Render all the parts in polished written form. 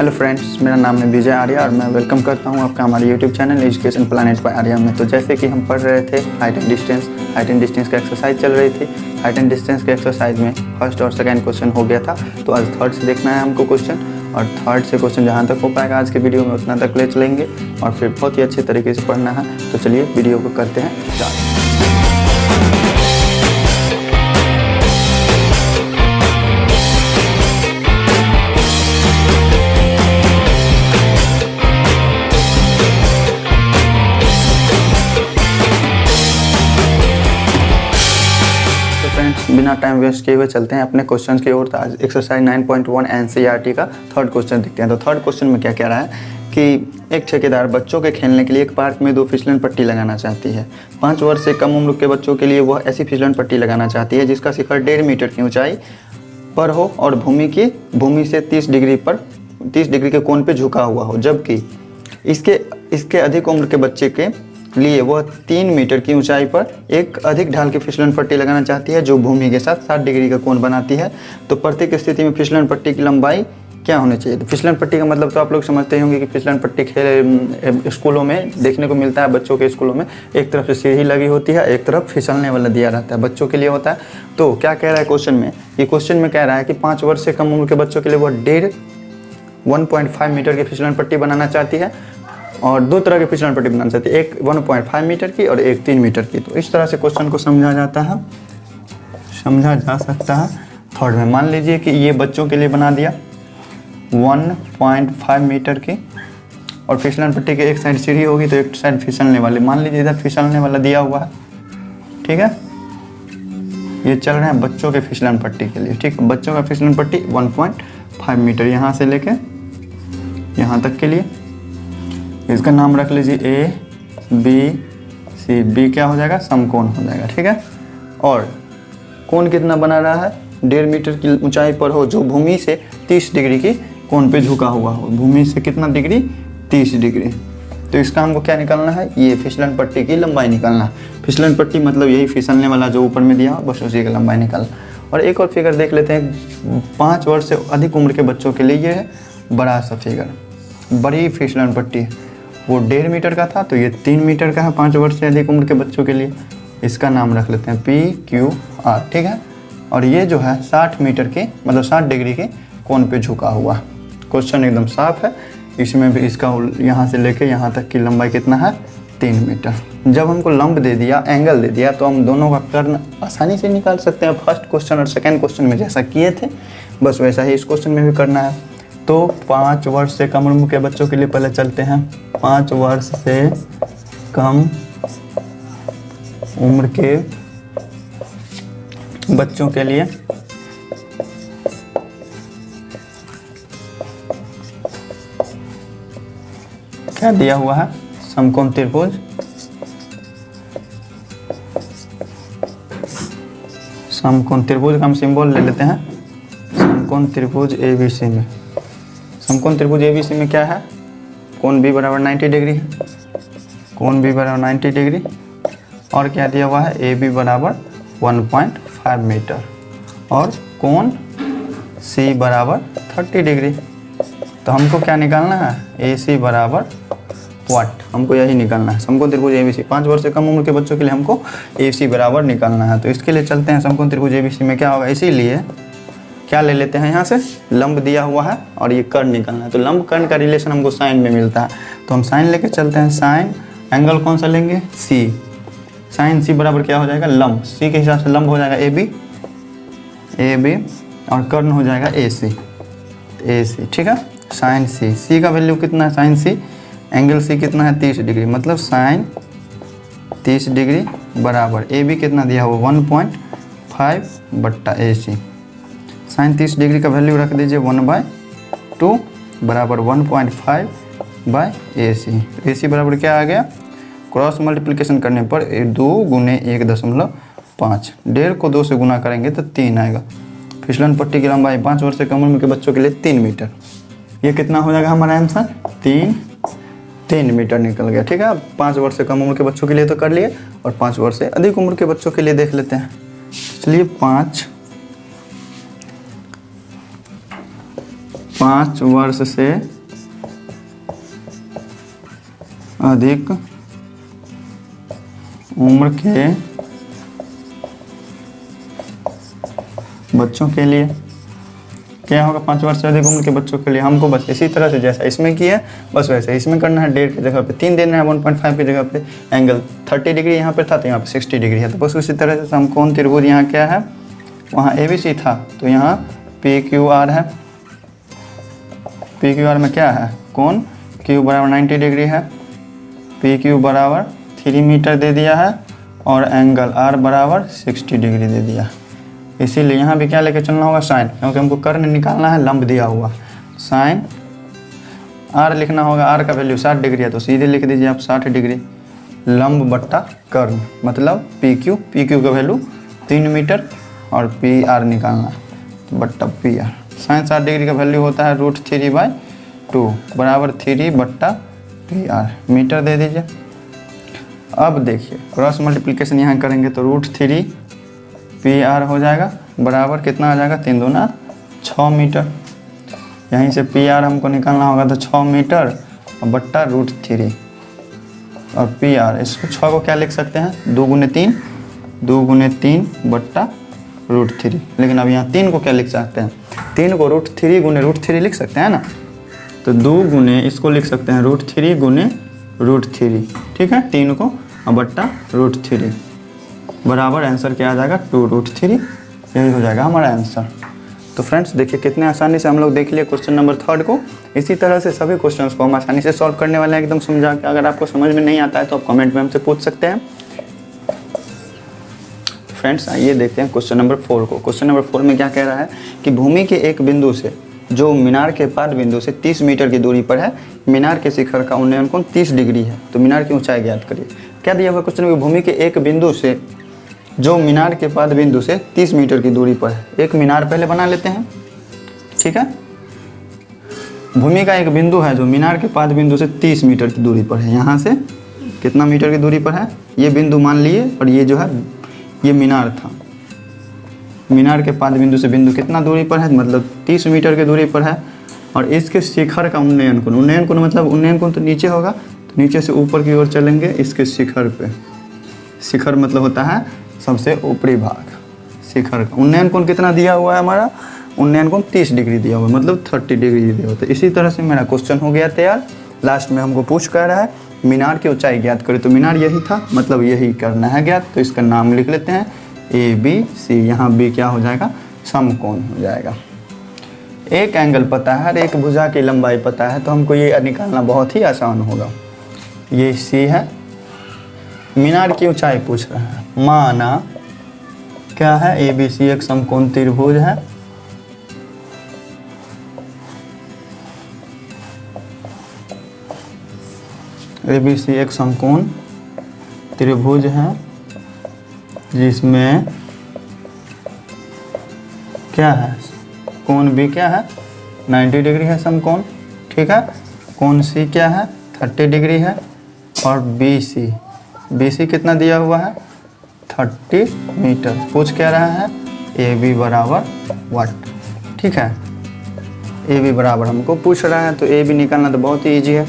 Hello friends, मेरा नाम है विजय आर्या और मैं वेलकम करता हूं आपका हमारे YouTube channel education planet by Arya में। तो जैसे कि हम पढ़ रहे थे हाइट एंड डिस्टेंस का एक्सरसाइज चल रही थी। हाइट एंड डिस्टेंस के एक्सरसाइज में फर्स्ट और सेकंड क्वेश्चन हो गया था, तो आज थर्ड से देखना है हमको क्वेश्चन, और थर्ड से क्वेश्चन जहाँ तक हो पाएगा आज के वीडियो में उतना तक ले चलेंगे और फिर बहुत ही अच्छे तरीके से पढ़ना है। तो चलिए वीडियो को करते हैं स्टार्ट। बिना टाइम वेस्ट किए हुए चलते हैं अपने क्वेश्चन की ओर। तो आज एक्सरसाइज 9.1 एनसीईआरटी का थर्ड क्वेश्चन देखते हैं। तो थर्ड क्वेश्चन में क्या कह रहा है कि एक ठेकेदार बच्चों के खेलने के लिए एक पार्क में 2 फिसलन पट्टी लगाना चाहती है। 5 वर्ष से कम उम्र के बच्चों के लिए वह ऐसी फिसलन पट्टी लगाना चाहती है जिसका शिखर 1.5 मीटर की ऊंचाई पर हो और भूमि से 30 डिग्री के कोण पे झुका हुआ हो, जबकि इसके अधिक उम्र के बच्चे के लिए वह 3 मीटर की ऊंचाई पर एक अधिक ढाल की फिसलन पट्टी लगाना चाहती है जो भूमि के साथ 60 डिग्री का कोण बनाती है। तो प्रत्येक स्थिति में फिसलन पट्टी की लंबाई क्या होनी चाहिए। तो फिसलन पट्टी का मतलब तो आप लोग समझते होंगे कि फिसलन पट्टी स्कूलों में देखने को मिलता है। बच्चों के स्कूलों में एक तरफ से सीढ़ी लगी होती है, एक तरफ फिसलने वाला दिया रहता है, बच्चों के लिए होता है। तो क्या कह रहा है क्वेश्चन में, ये क्वेश्चन में कह रहा है कि 5 वर्ष से कम उम्र के बच्चों के लिए वह 1.5 मीटर की फिसलन पट्टी बनाना चाहती है और 2 तरह की फिसलन पट्टी बनाना चाहती है, एक 1.5 मीटर की और एक 3 मीटर की। तो इस तरह से क्वेश्चन को समझा जा सकता है। थर्ड में मान लीजिए कि ये बच्चों के लिए बना दिया 1.5 मीटर की और फिसलन पट्टी के एक साइड सीढ़ी होगी तो एक साइड फिसलने वाली, मान लीजिए इधर फिसलने वाला दिया हुआ है, ठीक है। ये चल रहे हैं बच्चों के फिसलन पट्टी के लिए, ठीक है। बच्चों का फिसलन पट्टी 1.5 मीटर यहाँ से लेके यहाँ तक के लिए, इसका नाम रख लीजिए ए बी सी। बी क्या हो जाएगा, समकोण हो जाएगा, ठीक है। और कोण कितना बना रहा है, 1.5 मीटर की ऊंचाई पर हो जो भूमि से 30 डिग्री की कोण पे झुका हुआ हो। भूमि से कितना डिग्री, 30 डिग्री। तो इसका हमको क्या निकालना है, ये फिसलन पट्टी की लंबाई निकालना है। फिसलन पट्टी मतलब यही फिसलने वाला जो ऊपर में दिया हो, बस उसी की लंबाई निकालना। और एक और फिगर देख लेते हैं 5 वर्ष से अधिक उम्र के बच्चों के लिए। ये है बड़ा सा फिगर, बड़ी फिसलन पट्टी, वो 1.5 मीटर का था तो ये 3 मीटर का है 5 वर्ष से अधिक उम्र के बच्चों के लिए। इसका नाम रख लेते हैं PQR, ठीक है। और ये जो है 60 मीटर की मतलब 60 डिग्री के कोण पे झुका हुआ। क्वेश्चन एकदम साफ है। इसमें भी इसका यहाँ से लेके यहाँ तक की लंबाई कितना है, 3 मीटर। जब हमको लंब दे दिया, एंगल दे दिया, तो हम दोनों का कर्ण आसानी से निकाल सकते हैं। फर्स्ट क्वेश्चन और सेकेंड क्वेश्चन में जैसा किए थे बस वैसा ही इस क्वेश्चन में भी करना है। तो 5 वर्ष से कम उम्र के बच्चों के लिए पहले चलते हैं। 5 वर्ष से कम उम्र के बच्चों के लिए क्या दिया हुआ है, समकोण त्रिभुज। समकोण त्रिभुज का हम सिंबल ले लेते हैं। समकोण त्रिभुज ABC में, समकोण त्रिभुज ABC में क्या है, कोण B बराबर 90 डिग्री है, कोण B बराबर 90 डिग्री। और क्या दिया हुआ है, AB बराबर 1.5 मीटर और कोण C बराबर 30 डिग्री। तो हमको क्या निकालना है, AC बराबर वाट, हमको यही निकालना है। समकोण त्रिभुज ABC 5 वर्ष से कम उम्र के बच्चों के लिए हमको AC बराबर निकालना है। तो इसके लिए चलते हैं समकोण त्रिभुज ABC में क्या होगा, इसीलिए क्या ले लेते हैं, यहाँ से लंब दिया हुआ है और ये कर्ण निकालना है। तो लंब कर्ण का रिलेशन हमको साइन में मिलता है, तो हम साइन लेके चलते हैं। साइन एंगल कौन सा लेंगे, C। साइन C बराबर क्या हो जाएगा, लंब C के हिसाब से लंब हो जाएगा AB और कर्ण हो जाएगा AC, ठीक है। साइन C का वैल्यू कितना है, साइन C, एंगल C कितना है 30 डिग्री, मतलब साइन 30 डिग्री बराबर AB कितना दिया हुआ 1.5 बट्टा AC। साइन 30 डिग्री का वैल्यू रख दीजिए 1/2 बराबर 1.5 बाय AC। AC बराबर क्या आ गया, क्रॉस मल्टीप्लिकेशन करने पर 2 गुने 1.5, 1.5 को 2 से गुना करेंगे तो 3 आएगा। फिसलन पट्टी की लंबाई 5 वर्ष से कम उम्र के बच्चों के लिए 3 मीटर। ये कितना हो जाएगा हमारा आंसर, 3 मीटर निकल गया, ठीक है। 5 वर्ष से कम उम्र के बच्चों के लिए तो कर लिए और 5 वर्ष से अधिक उम्र के बच्चों के लिए देख लेते हैं। चलिए 5 वर्ष से अधिक उम्र के बच्चों के लिए क्या होगा? 5 वर्ष से अधिक उम्र के बच्चों के लिए हमको बस इसी तरह से जैसा इसमें किया बस वैसे इसमें करना है। 1.5 की जगह पे 3 देना है, 1.5 की जगह पे एंगल 30 डिग्री यहाँ पे था तो यहाँ पे 60 डिग्री है। तो बस उसी तरह से समकोण त्रिभुज यहाँ क्या है, वहाँ ABC था तो यहाँ PQR है। PQR में क्या है? कोण Q बराबर 90 डिग्री है, PQ बराबर 3 मीटर दे दिया है और एंगल R बराबर 60 डिग्री दे दिया। इसीलिए यहाँ भी क्या लेके चलना होगा? साइन, क्योंकि हमको कर्ण निकालना है, लंब दिया हुआ। साइन R लिखना होगा, R का वैल्यू 60 डिग्री है तो सीधे लिख दीजिए आप 60 डिग्री। लंब बट्टा कर्ण मतलब PQ का वैल्यू 3 मीटर और PR निकालना है तो बट्टा PR। साइन 60 डिग्री का वैल्यू होता है √3/2 बराबर 3/PR, मीटर दे दीजिए। अब देखिए क्रॉस मल्टीप्लिकेशन यहाँ करेंगे तो √3PR हो जाएगा बराबर कितना आ जाएगा? 3 दूना 6 मीटर। यहीं से PR हमको निकालना होगा तो 6 मीटर और बट्टा √3 और PR। इसको 6 को क्या लिख सकते हैं? 2 गुने 3 बट्टा √3। लेकिन अब यहाँ 3 को क्या लिख सकते हैं? 3 को √3 गुने √3 लिख सकते हैं ना, तो 2 गुने इसको लिख सकते हैं √3 गुने √3, ठीक है, 3 को और बट्टा √3 बराबर आंसर क्या आ जाएगा? 2√3। यही हो जाएगा हमारा आंसर। तो फ्रेंड्स देखिए कितने आसानी से हम लोग देख लिए क्वेश्चन नंबर 3 को। इसी तरह से सभी क्वेश्चंस को हम आसानी से सॉल्व करने वाले हैं एकदम समझा के। अगर आपको समझ में नहीं आता है तो आप कमेंट में हमसे पूछ सकते हैं। फ्रेंड्स आइए देखते हैं क्वेश्चन नंबर 4 को। क्वेश्चन नंबर 4 में क्या कह रहा है कि भूमि के एक बिंदु से जो मीनार के पाद बिंदु से 30 मीटर की दूरी पर है, मीनार के शिखर का उन्नयन कोण 30 डिग्री है, तो मीनार की ऊंचाई ज्ञात करिए। क्या दिया हुआ क्वेश्चन में? भूमि के एक बिंदु से जो मीनार के पाद बिंदु से 30 मीटर की दूरी पर है। एक मीनार पहले बना लेते हैं, ठीक है। भूमि का एक बिंदु है जो मीनार के पाद बिंदु से 30 मीटर की दूरी पर है। यहाँ से कितना मीटर की दूरी पर है? ये बिंदु मान लिए और ये जो है ये मीनार था। मीनार के पाद बिंदु से बिंदु कितना दूरी पर है? मतलब 30 मीटर की दूरी पर है। और इसके शिखर का उन्नयन कोण, उन्नयन कोण मतलब उन्नयन कोण तो नीचे होगा, तो नीचे से ऊपर की ओर चलेंगे इसके शिखर पे। शिखर मतलब होता है सबसे ऊपरी भाग। शिखर का उन्नयन कोण कितना दिया हुआ है हमारा? उन्नयन कोण 30 डिग्री दिया हुआ है, मतलब 30 डिग्री दिया हुआ है। तो इसी तरह से मेरा क्वेश्चन हो गया तैयार। लास्ट में हमको पूछ कर रहा है मीनार की ऊंचाई ज्ञात करें, तो मीनार यही था, मतलब यही करना है ज्ञात। तो इसका नाम लिख लेते हैं ABC। यहाँ B क्या हो जाएगा? समकोण हो जाएगा। एक एंगल पता है और एक भुजा की लंबाई पता है, तो हमको ये निकालना बहुत ही आसान होगा। ये C है, मीनार की ऊंचाई पूछ रहा है। माना क्या है? ABC एक समकोण त्रिभुज है। ABC एक समकोण त्रिभुज है जिसमें क्या है? कोण B क्या है? 90 डिग्री है समकोण, ठीक है। कोण C क्या है? 30 डिग्री है। और BC कितना दिया हुआ है? 30 मीटर। पूछ क्या रहा है? AB बराबर वाट, ठीक है। AB बराबर हमको पूछ रहा है, तो AB निकालना तो बहुत ही ईजी है।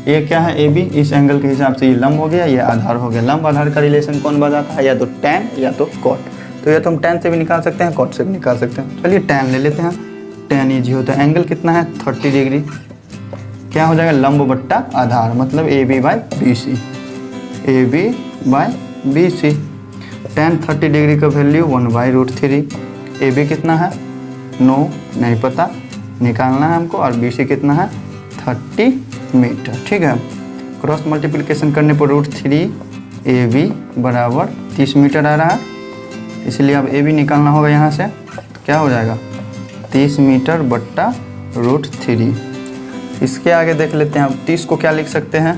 ये क्या है? AB इस एंगल के हिसाब से ये लंब हो गया, ये आधार हो गया। लंब आधार का रिलेशन कौन बताता है? या तो tan या तो cot। तो या तो हम tan से भी निकाल सकते हैं, cot से भी निकाल सकते हैं। चलिए tan ले लेते हैं। tan ईजी होता है। एंगल कितना है? 30 डिग्री। क्या हो जाएगा? लंब बट्टा आधार, मतलब AB/BC। AB/BC। tan 30 डिग्री का वैल्यू 1/√3। AB कितना है? 9 नहीं पता, निकालना है हमको। और BC कितना है? 30 मीटर, ठीक है। क्रॉस मल्टीप्लिकेशन करने पर √3 AB बराबर 30 मीटर आ रहा है, इसलिए अब AB निकालना होगा यहाँ से। तो क्या हो जाएगा? 30 मीटर बट्टा √3। इसके आगे देख लेते हैं। अब 30 को क्या लिख सकते हैं?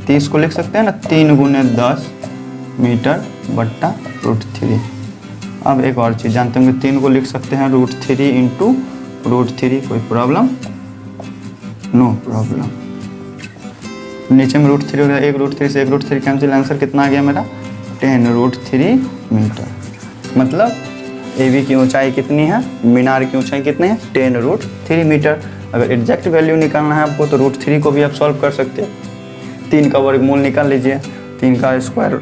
30 को लिख सकते हैं ना 3 गुने 10 मीटर बट्टा √3। अब एक और चीज़ जानते होंगे, 3 को लिख सकते हैं √3 इंटू √3। कोई प्रॉब्लम? No problem. नीचे में √3 हो गया, एक √3 से एक √3 कैंसिल। आंसर कितना आ गया मेरा? 10√3 मीटर। मतलब AB की ऊंचाई कितनी है, मीनार की ऊंचाई कितनी है, 10√3 मीटर। अगर एग्जैक्ट वैल्यू निकालना है आपको तो √3 को भी आप सॉल्व कर सकते हैं। 3 का वर्गमूल निकाल लीजिए, 3 का स्क्वायर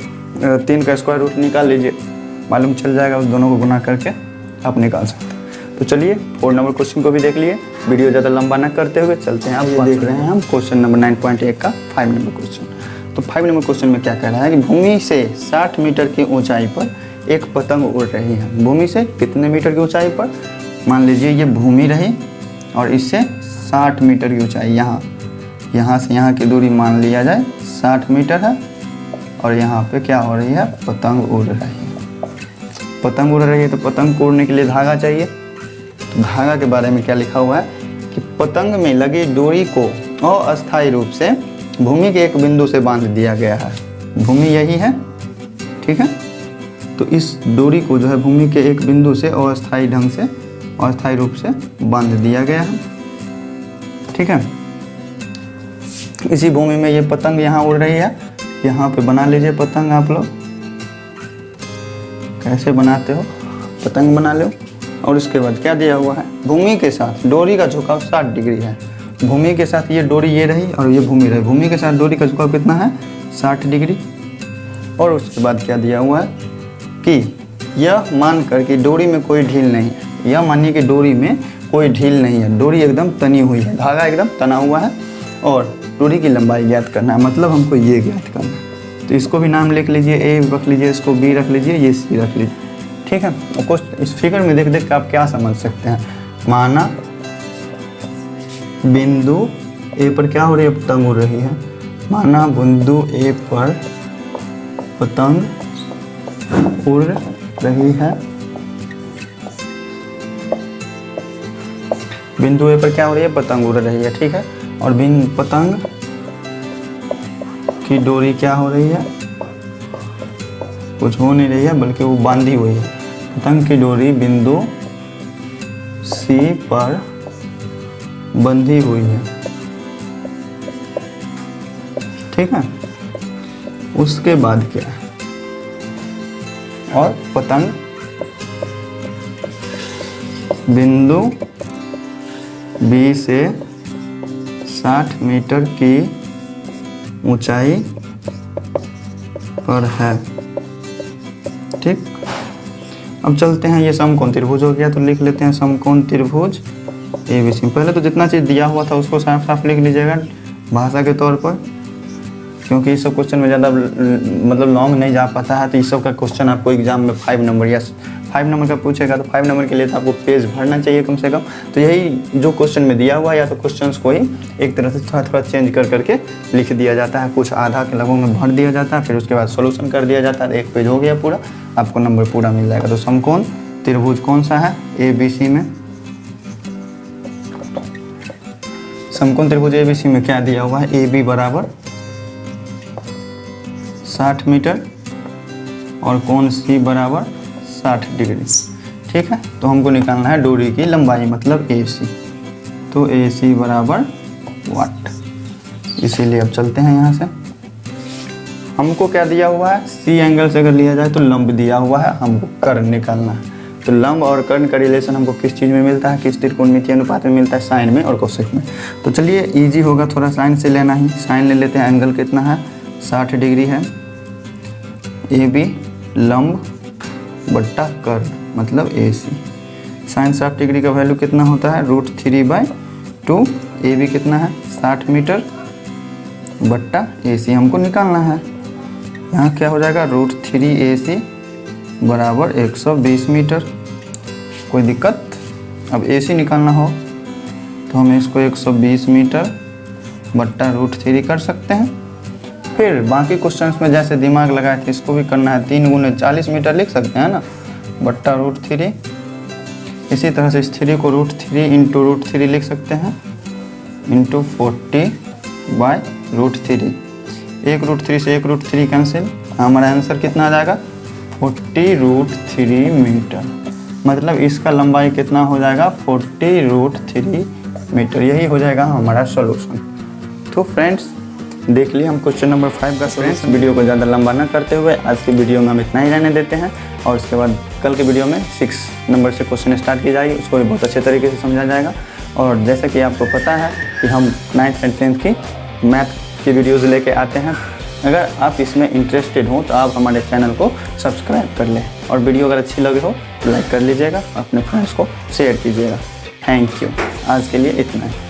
रूट निकाल लीजिए, मालूम चल जाएगा, उस दोनों को गुना करके आप निकाल सकते हैं। तो चलिए 4 नंबर क्वेश्चन को भी देख लिए, वीडियो ज़्यादा लंबा ना करते हुए चलते हैं। आप ये देख रहे हैं हम क्वेश्चन नंबर 9.1 का 5 नंबर क्वेश्चन। तो 5 नंबर क्वेश्चन में क्या कह रहा है कि भूमि से 60 मीटर की ऊंचाई पर एक पतंग उड़ रही है। भूमि से कितने मीटर की ऊंचाई पर, मान लीजिए ये भूमि रही और इससे 60 मीटर की ऊंचाई, यहाँ से यहाँ की दूरी मान लिया जाए 60 मीटर है, और यहाँ पे क्या हो रही है, पतंग उड़ रही है। पतंग उड़ रही है तो पतंग को उड़ने के लिए धागा चाहिए। तो धागा के बारे में क्या लिखा हुआ है कि पतंग में लगी डोरी को अस्थायी रूप से भूमि के एक बिंदु से बांध दिया गया है। भूमि यही है, ठीक है। तो इस डोरी को जो है भूमि के एक बिंदु से अस्थायी रूप से बांध दिया गया है, ठीक है। इसी भूमि में ये पतंग यहाँ उड़ रही है। यहाँ पे बना लीजिए पतंग, आप लोग कैसे बनाते हो, पतंग बना लो। और उसके बाद क्या दिया हुआ है, भूमि के साथ डोरी का झुकाव 60 डिग्री है। भूमि के साथ ये डोरी ये रही और ये भूमि रही, भूमि के साथ डोरी का झुकाव कितना है, 60 डिग्री। और उसके बाद क्या दिया हुआ है कि यह मानकर कि डोरी में कोई ढील नहीं है, यह मानिए कि डोरी में कोई ढील नहीं है, डोरी एकदम तनी हुई है, धागा एकदम तना हुआ है, और डोरी की लंबाई ज्ञात करना है, मतलब हमको ये ज्ञात करना है। तो इसको भी नाम लिख लीजिए, ए रख लीजिए, इसको बी रख लीजिए, ये सी रख लीजिए, ठीक है। और इस फिगर में देख देख के आप क्या समझ सकते हैं, माना बिंदु ए पर क्या हो रही है, पतंग उड़ रही है। माना बिंदु ए पर पतंग उड़ रही है, बिंदु ए पर क्या हो रही है, पतंग उड़ रही है, ठीक है। और पतंग की डोरी क्या हो रही है, कुछ हो नहीं रही है बल्कि वो बांधी हुई है। पतंग की डोरी बिंदु सी पर बंधी हुई है, ठीक है। उसके बाद क्या है, और पतंग बिंदु बी से 60 मीटर की ऊंचाई पर है, ठीक। अब चलते हैं, ये समकोण त्रिभुज हो गया, तो लिख लेते हैं समकोण त्रिभुज ABC। पहले तो जितना चीज़ दिया हुआ था उसको साफ साफ लिख लीजिएगा भाषा के तौर पर, क्योंकि इस सब क्वेश्चन में ज़्यादा मतलब लॉन्ग नहीं जा पाता है। तो इस सब का क्वेश्चन आपको एग्जाम में 5 नंबर या 5 नंबर का पूछेगा, तो 5 नंबर के लिए तो आपको पेज भरना चाहिए कम से कम। तो यही जो क्वेश्चन में दिया हुआ है, या तो क्वेश्चंस को ही एक तरह से थोड़ा थोड़ा चेंज कर करके लिख दिया जाता है, कुछ आधा के लगभग में भर दिया जाता है, फिर उसके बाद सोल्यूशन कर दिया जाता है, 1 पेज हो गया पूरा, आपको नंबर पूरा मिल जाएगा। तो समकोण त्रिभुज कौन सा है, ABC में। समकोण त्रिभुज ABC में क्या दिया हुआ है, AB बराबर 60 मीटर और कोण C बराबर 60 डिग्री, ठीक है। तो हमको निकालना है डोरी की लंबाई, मतलब AC। तो AC बराबर वाट, इसीलिए अब चलते हैं यहाँ से। हमको क्या दिया हुआ है, C एंगल से अगर लिया जाए तो लंब दिया हुआ है, हमको कर्ण निकालना है। तो लंब और कर्ण का रिलेशन हमको किस चीज़ में मिलता है, किस त्रिकोणमितीय अनुपात में मिलता है, साइन में और कोसेक में। तो चलिए इजी होगा थोड़ा साइन से लेना ही, साइन ले लेते हैं। एंगल कितना है, 60 डिग्री है। AB लंब बट्टा कर्ण मतलब AC। साइन 60 डिग्री का वैल्यू कितना होता है, √3/2। AB कितना है, 60 मीटर बट्टा AC हमको निकालना है। यहाँ क्या हो जाएगा, √3AC बराबर 120 मीटर। कोई दिक्कत, अब AC निकालना हो तो हम इसको 120 मीटर बट्टा √3 कर सकते हैं। फिर बाकी क्वेश्चंस में जैसे दिमाग लगाए थे इसको भी करना है, 3 गुने 40 मीटर लिख सकते हैं ना, बट्टा √3। इसी तरह से इस 3 को √3 इंटू √3 लिख सकते हैं, इंटू 40/√3। एक √3 से एक √3 कैंसिल, हमारा आंसर कितना आ जाएगा, 40√3 मीटर। मतलब इसका लंबाई कितना हो जाएगा, 40√3 मीटर। यही हो जाएगा हमारा सॉल्यूशन। तो फ्रेंड्स देख लिए हम क्वेश्चन नंबर 5 का सॉल्यूशन। वीडियो को ज़्यादा लंबा ना करते हुए आज की वीडियो में हम इतना ही रहने देते हैं, और उसके बाद कल के वीडियो में 6 नंबर से क्वेश्चन स्टार्ट की जाएगी, उसको भी बहुत अच्छे तरीके से समझा जाएगा। और जैसा कि आपको पता है कि हम 9th एंड 10th की मैथ की वीडियोज़ लेके आते हैं। अगर आप इसमें इंटरेस्टेड हो तो आप हमारे चैनल को सब्सक्राइब कर लें, और वीडियो अगर अच्छी लगी हो तो लाइक कर लीजिएगा, अपने फ्रेंड्स को शेयर कीजिएगा। Thank you. आज के लिए इतना ही।